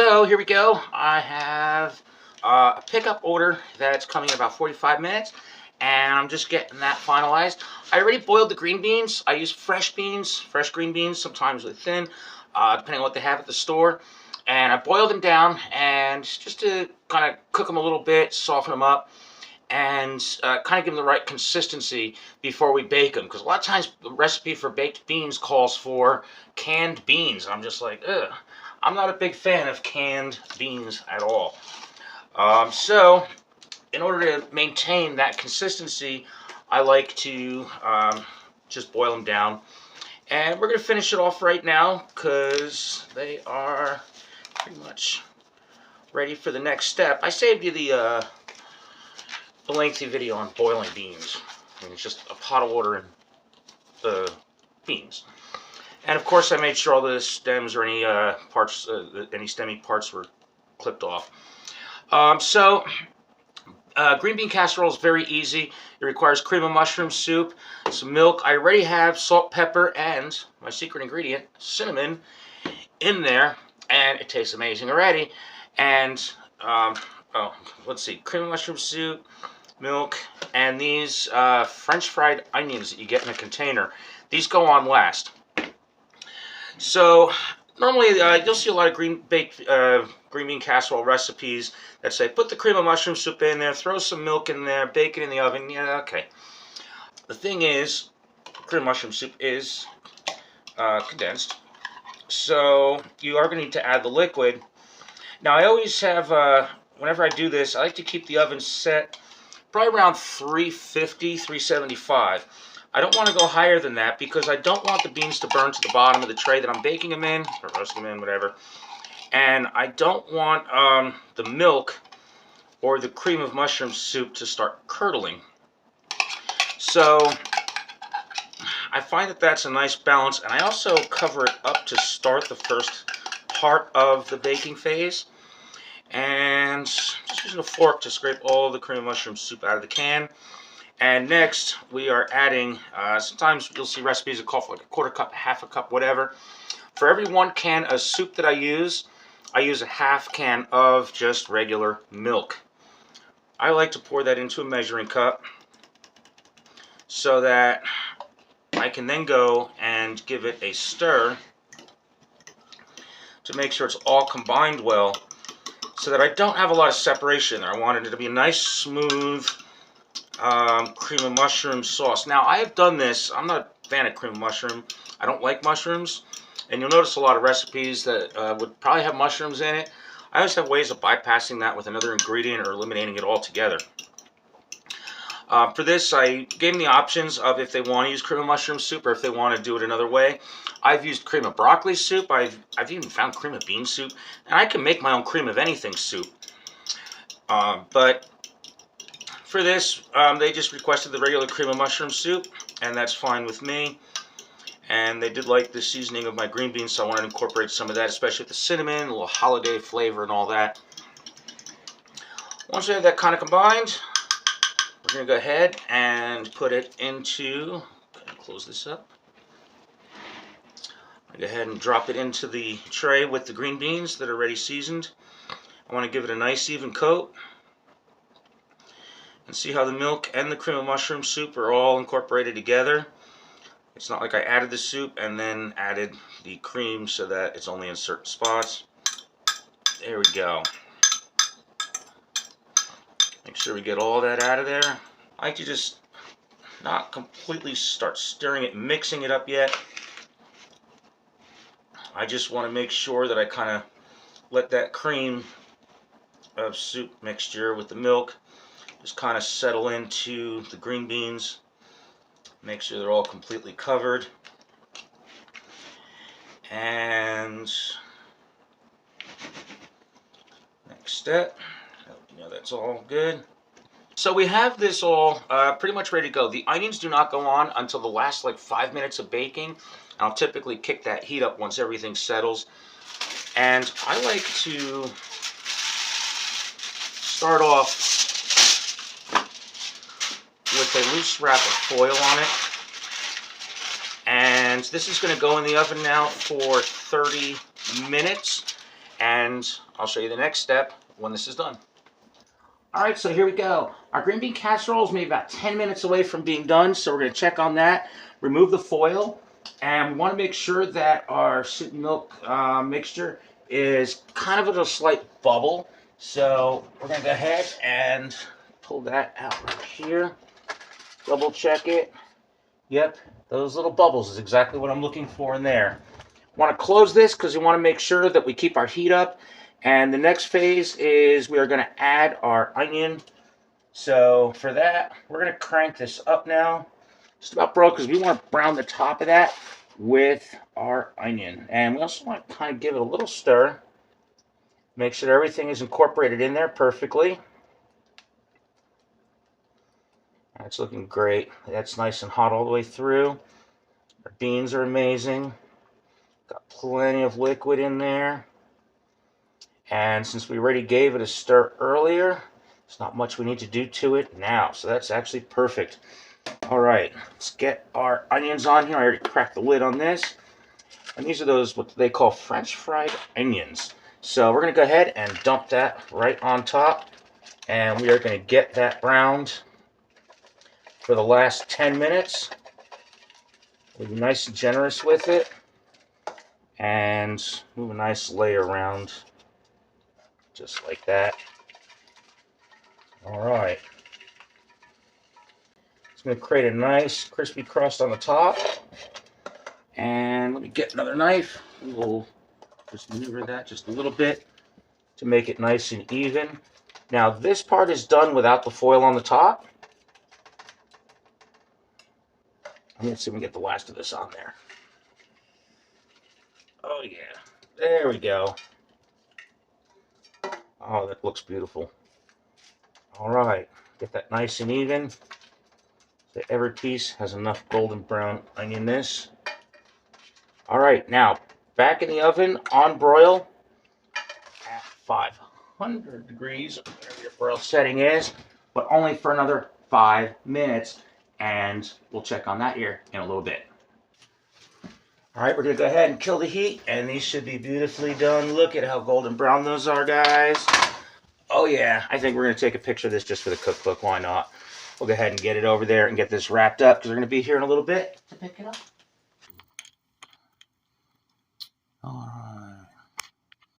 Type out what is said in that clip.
So here we go. I have a pickup order that's coming in about 45 minutes, and I'm just getting that finalized. I already boiled the green beans. I use fresh beans, fresh green beans, sometimes really thin, depending on what they have at the store. And I boiled them down, and just to kind of cook them a little bit, soften them up, and kind of give them the right consistency before we bake them. Because a lot of times the recipe for baked beans calls for canned beans. I'm just like, ugh. I'm not a big fan of canned beans at all. So in order to maintain that consistency, I like to just boil them down. And we're going to finish it off right now because they are pretty much ready for the next step. I saved you the lengthy video on boiling beans. I mean, it's just a pot of water and the beans. And of course, I made sure all the stems or any parts, any stemmy parts were clipped off. Green bean casserole is very easy. It requires cream of mushroom soup, some milk. I already have salt, pepper, and my secret ingredient, cinnamon, in there, and it tastes amazing already. And let's see, cream of mushroom soup, milk, and these French fried onions that you get in a container. These go on last. So normally you'll see a lot of green bean casserole recipes that say put the cream of mushroom soup in there, throw some milk in there, bake it in the oven. Yeah, okay. The thing is, cream of mushroom soup is condensed, so you are going to need to add the liquid. Now I always have, whenever I do this, I like to keep the oven set probably around 350, 375. I don't want to go higher than that because I don't want the beans to burn to the bottom of the tray that I'm baking them in, or roasting them in, whatever. And I don't want the milk or the cream of mushroom soup to start curdling. So I find that that's a nice balance, and I also cover it up to start the first part of the baking phase. And just using a fork to scrape all the cream of mushroom soup out of the can. And next, we are adding, sometimes you'll see recipes that call for like a quarter cup, half a cup, whatever. For every 1 can of soup that I use a half can of just regular milk. I like to pour that into a measuring cup so that I can then go and give it a stir to make sure it's all combined well, so that I don't have a lot of separation there. I wanted it to be a nice, smooth, cream of mushroom sauce. Now, I have done this. I'm not a fan of cream of mushroom. I don't like mushrooms. And you'll notice a lot of recipes that would probably have mushrooms in it. I always have ways of bypassing that with another ingredient or eliminating it altogether. For this, I gave them the options of if they want to use cream of mushroom soup or if they want to do it another way. I've used cream of broccoli soup. I've even found cream of bean soup. And I can make my own cream of anything soup. But for this, they just requested the regular cream of mushroom soup, and that's fine with me. And they did like the seasoning of my green beans, so I wanted to incorporate some of that, especially with the cinnamon, a little holiday flavor and all that. Once we have that kind of combined, we're going to go ahead and put it into, close this up. Go ahead and drop it into the tray with the green beans that are already seasoned. I want to give it a nice even coat. And see how the milk and the cream of mushroom soup are all incorporated together. It's not like I added the soup and then added the cream so that it's only in certain spots. There we go. Make sure we get all that out of there. I like to just not completely start stirring it and mixing it up yet. I just want to make sure that I kind of let that cream of soup mixture with the milk just kind of settle into the green beans. Make sure they're all completely covered. And next step, you know, that's all good. So we have this all pretty much ready to go. The onions do not go on until the last like 5 minutes of baking. I'll typically kick that heat up once everything settles. And I like to start off with a loose wrap of foil on it. And this is going to go in the oven now for 30 minutes. and I'll show you the next step when this is done. All right, so here we go. Our green bean casserole is maybe about 10 minutes away from being done, so we're going to check on that, remove the foil, and we want to make sure that our soup milk mixture is kind of at a slight bubble. So we're going to go ahead and pull that out right here. Double check it. Yep, those little bubbles is exactly what I'm looking for in there. Want to close this because we want to make sure that we keep our heat up. And the next phase is we are going to add our onion. So for that, we're going to crank this up now. Just about broke because we want to brown the top of that with our onion. And we also want to kind of give it a little stir. Make sure everything is incorporated in there perfectly. That's looking great. That's nice and hot all the way through. Our beans are amazing. Got plenty of liquid in there. And since we already gave it a stir earlier, there's not much we need to do to it now. So that's actually perfect. All right, let's get our onions on here. I already cracked the lid on this. And these are those, what they call French fried onions. So we're going to go ahead and dump that right on top. And we are going to get that browned for the last 10 minutes. We'll be nice and generous with it. And move a nice layer around. Just like that. All right. It's going to create a nice crispy crust on the top. And let me get another knife. We'll just maneuver that just a little bit to make it nice and even. Now this part is done without the foil on the top. Let's see if we can get the last of this on there. Oh yeah, there we go. Oh, that looks beautiful. All right, get that nice and even. So every piece has enough golden brown onionness. All right, now back in the oven on broil at 500 degrees, whatever your broil setting is, but only for another 5 minutes, and we'll check on that here in a little bit. All right, we're gonna go ahead and kill the heat, and these should be beautifully done. Look at how golden brown those are, guys. Oh yeah, I think we're gonna take a picture of this just for the cookbook. Why not? We'll go ahead and get it over there and get this wrapped up because we're gonna be here in a little bit to pick it up. All